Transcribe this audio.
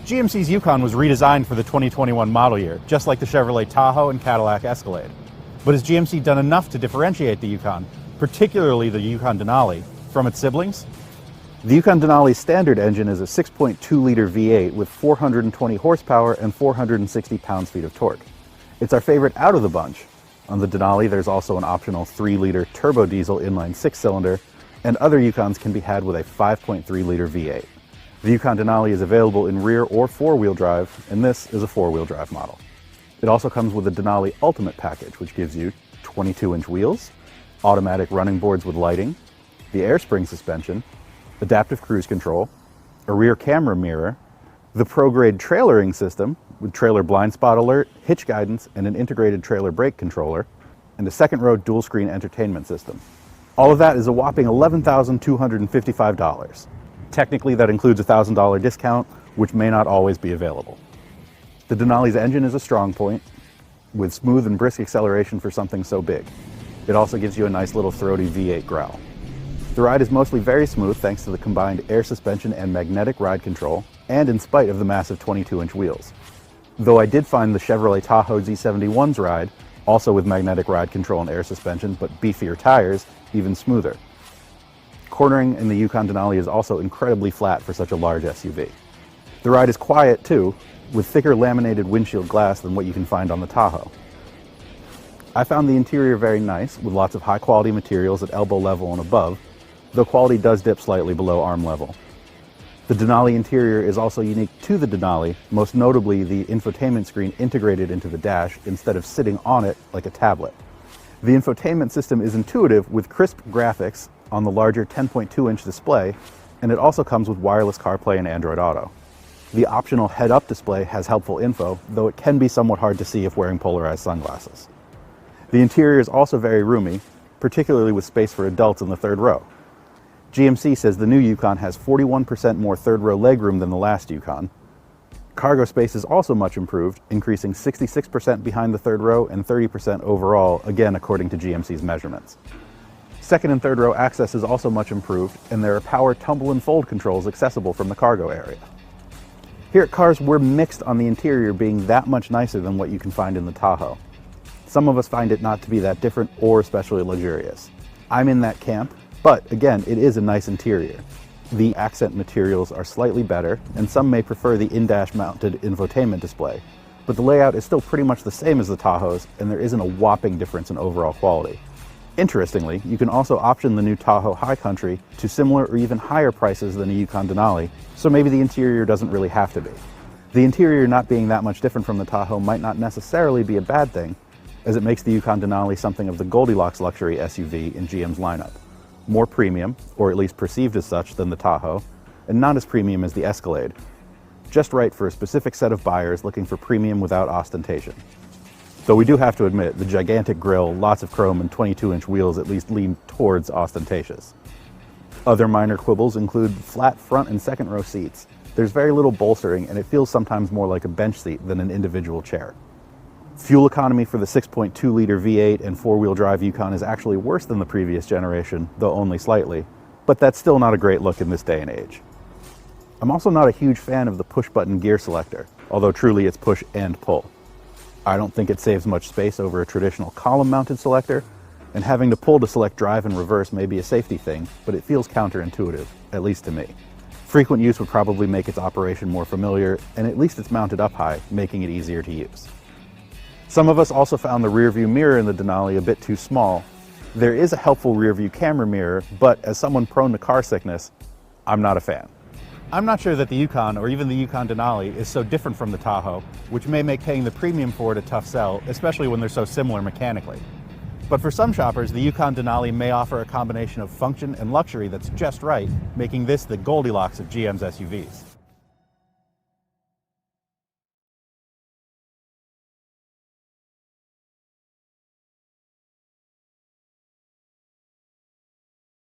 GMC's Yukon was redesigned for the 2021 model year, just like the Chevrolet Tahoe and Cadillac Escalade. But has GMC done enough to differentiate the Yukon, particularly the Yukon Denali, from its siblings? The Yukon Denali's standard engine is a 6.2-liter V8 with 420 horsepower and 460 pounds-feet of torque. It's our favorite out of the bunch. On the Denali, there's also an optional 3-liter turbo diesel inline 6-cylinder, and other Yukons can be had with a 5.3-liter V8. The Yukon Denali is available in rear or four-wheel drive, and this is a four-wheel drive model. It also comes with the Denali Ultimate package, which gives you 22-inch wheels, automatic running boards with lighting, the air spring suspension, adaptive cruise control, a rear camera mirror, the pro-grade trailering system with trailer blind spot alert, hitch guidance, and an integrated trailer brake controller, and a second-row dual-screen entertainment system. All of that is a whopping $11,255. Technically, that includes a $1,000 discount, which may not always be available. The Denali's engine is a strong point, with smooth and brisk acceleration for something so big. It also gives you a nice little throaty V8 growl. The ride is mostly very smooth thanks to the combined air suspension and magnetic ride control, and in spite of the massive 22-inch wheels. Though I did find the Chevrolet Tahoe Z71's ride, also with magnetic ride control and air suspension, but beefier tires, even smoother. Cornering in the Yukon Denali is also incredibly flat for such a large SUV. The ride is quiet too, with thicker laminated windshield glass than what you can find on the Tahoe. I found the interior very nice, with lots of high-quality materials at elbow level and above, though quality does dip slightly below arm level. The Denali interior is also unique to the Denali, most notably the infotainment screen integrated into the dash instead of sitting on it like a tablet. The infotainment system is intuitive with crisp graphics on the larger 10.2-inch display, and it also comes with wireless CarPlay and Android Auto. The optional head-up display has helpful info, though it can be somewhat hard to see if wearing polarized sunglasses. The interior is also very roomy, particularly with space for adults in the third row. GMC says the new Yukon has 41% more third-row legroom than the last Yukon. Cargo space is also much improved, increasing 66% behind the third row and 30% overall, again according to GMC's measurements. Second and third row access is also much improved, and there are power tumble and fold controls accessible from the cargo area. Here at Cars, we're mixed on the interior being that much nicer than what you can find in the Tahoe. Some of us find it not to be that different or especially luxurious. I'm in that camp, but again, it is a nice interior. The accent materials are slightly better, and some may prefer the in-dash mounted infotainment display, but the layout is still pretty much the same as the Tahoe's, and there isn't a whopping difference in overall quality. Interestingly, you can also option the new Tahoe High Country to similar or even higher prices than a Yukon Denali, so maybe the interior doesn't really have to be. The interior not being that much different from the Tahoe might not necessarily be a bad thing, as it makes the Yukon Denali something of the Goldilocks luxury SUV in GM's lineup. More premium, or at least perceived as such, than the Tahoe, and not as premium as the Escalade. Just right for a specific set of buyers looking for premium without ostentation. Though we do have to admit, the gigantic grille, lots of chrome, and 22-inch wheels at least lean towards ostentatious. Other minor quibbles include flat front and second row seats. There's very little bolstering, and it feels sometimes more like a bench seat than an individual chair. Fuel economy for the 6.2-liter V8 and four-wheel drive Yukon is actually worse than the previous generation, though only slightly, but that's still not a great look in this day and age. I'm also not a huge fan of the push-button gear selector, although truly it's push and pull. I don't think it saves much space over a traditional column-mounted selector, and having to pull to select drive and reverse may be a safety thing, but it feels counterintuitive, at least to me. Frequent use would probably make its operation more familiar, and at least it's mounted up high, making it easier to use. Some of us also found the rear view mirror in the Denali a bit too small. There is a helpful rear view camera mirror, but as someone prone to car sickness, I'm not a fan. I'm not sure that the Yukon, or even the Yukon Denali, is so different from the Tahoe, which may make paying the premium for it a tough sell, especially when they're so similar mechanically. But for some shoppers, the Yukon Denali may offer a combination of function and luxury that's just right, making this the Goldilocks of GM's SUVs.